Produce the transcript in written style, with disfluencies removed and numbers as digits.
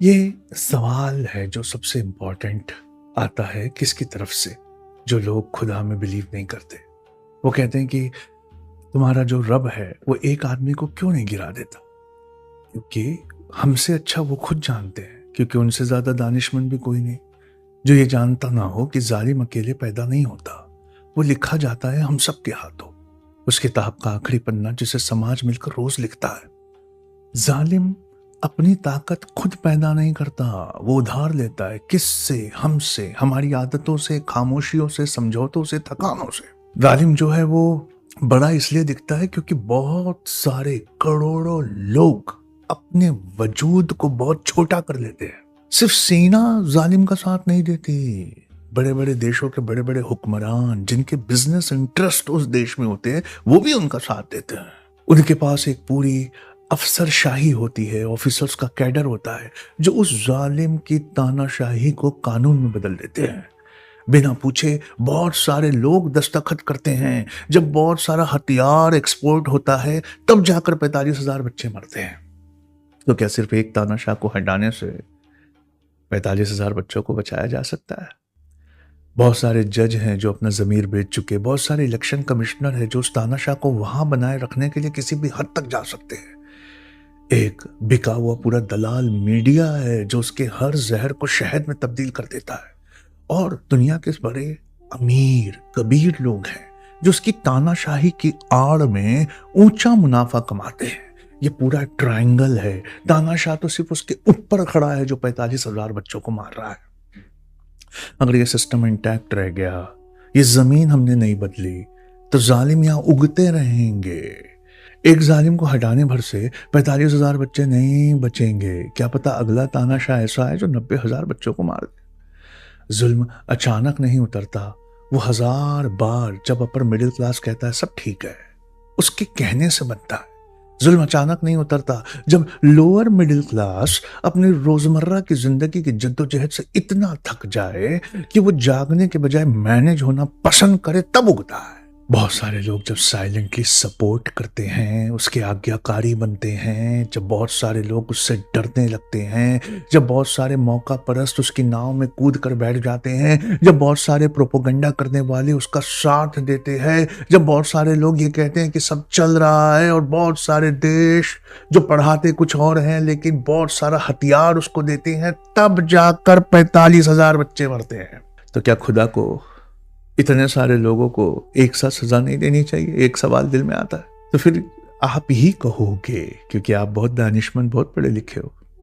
ये सवाल है जो सबसे इम्पोर्टेंट आता है किसकी तरफ से? जो लोग खुदा में बिलीव नहीं करते। वो कहते हैं कि तुम्हारा जो रब है वो एक आदमी को क्यों नहीं गिरा देता? क्योंकि हमसे अच्छा वो खुद जानते हैं, क्योंकि उनसे ज़्यादा दानिशमंद भी कोई नहीं। जो ये जानता ना हो कि ज़ालिम अकेले पैदा नहीं होता, वो लिखा जाता है हम सब के हाथों। उस किताब का आखिरी पन्ना जिसे समाज मिलकर रोज लिखता है। जालिम अपनी ताकत खुद पैदा नहीं करता, वो उधार लेता है। किससे? हमसे, हमारी आदतों से, खामोशियों से, समझौतों से, थकानों से। जालिम जो है वो बड़ा इसलिए दिखता है क्योंकि बहुत सारे करोड़ों लोग अपने वजूद को बहुत छोटा कर लेते हैं। सिर्फ सेना जालिम का साथ नहीं देती, बड़े बड़े देशों के बड़े बड़े हुक्मरान जिनके बिजनेस इंटरेस्ट उस देश में होते हैं वो भी उनका साथ देते हैं। उनके पास एक पूरी अफसरशाही होती है, ऑफिसर्स का कैडर होता है जो उस जालिम की तानाशाही को कानून में बदल देते हैं। बिना पूछे बहुत सारे लोग दस्तखत करते हैं। जब बहुत सारा हथियार एक्सपोर्ट होता है तब जाकर 45,000 बच्चे मरते हैं। तो क्या सिर्फ एक तानाशाह को हटाने से 45,000 बच्चों को बचाया जा सकता है? बहुत सारे जज हैं जो अपना ज़मीर बेच चुके, बहुत सारे इलेक्शन कमिश्नर हैं जो उस तानाशाह को वहां बनाए रखने के लिए किसी भी हद तक जा सकते हैं। एक बिका हुआ पूरा दलाल मीडिया है जो उसके हर जहर को शहद में तब्दील कर देता है। और दुनिया के बड़े अमीर कबीर लोग हैं जो उसकी तानाशाही की आड़ में ऊंचा मुनाफा कमाते हैं। ये पूरा ट्रायंगल है। तानाशाह तो सिर्फ उसके ऊपर खड़ा है जो 45,000 बच्चों को मार रहा है। अगर ये सिस्टम इंटैक्ट रह गया, ये जमीन हमने नहीं बदली, तो जालिम यहां उगते रहेंगे। एक जालिम को हटाने भर से 45,000 बच्चे नहीं बचेंगे। क्या पता अगला तानाशाह ऐसा है जो 90,000 बच्चों को मार दे। जुल्म अचानक नहीं उतरता, वो 1000 बार जब अपर मिडिल क्लास कहता है सब ठीक है, उसके कहने से बनता है। जुल्म अचानक नहीं उतरता जब लोअर मिडिल क्लास अपनी रोजमर्रा की जिंदगी की जद्दोजहद से इतना थक जाए कि वो जागने के बजाय मैनेज होना पसंद करे, तब उगता है। बहुत सारे लोग जब साइलेंटली सपोर्ट करते हैं, उसके आज्ञाकारी बनते हैं, जब बहुत सारे लोग उससे डरने लगते हैं, जब बहुत सारे मौका परस्त उसकी नाव में कूद कर बैठ जाते हैं, जब बहुत सारे प्रोपोगंडा करने वाले उसका साथ देते हैं, जब बहुत सारे लोग ये कहते हैं कि सब चल रहा है और बहुत सारे देश जो पढ़ाते कुछ और हैं लेकिन बहुत सारा हथियार उसको देते हैं, तब जाकर 45,000 बच्चे मरते हैं। तो क्या खुदा को इतने सारे लोगों को एक साथ सजा नहीं देनी चाहिए? एक सवाल दिल में आता है। तो फिर आप ही कहोगे, क्योंकि आप बहुत दानिशमंद, बहुत पढ़े लिखे हो,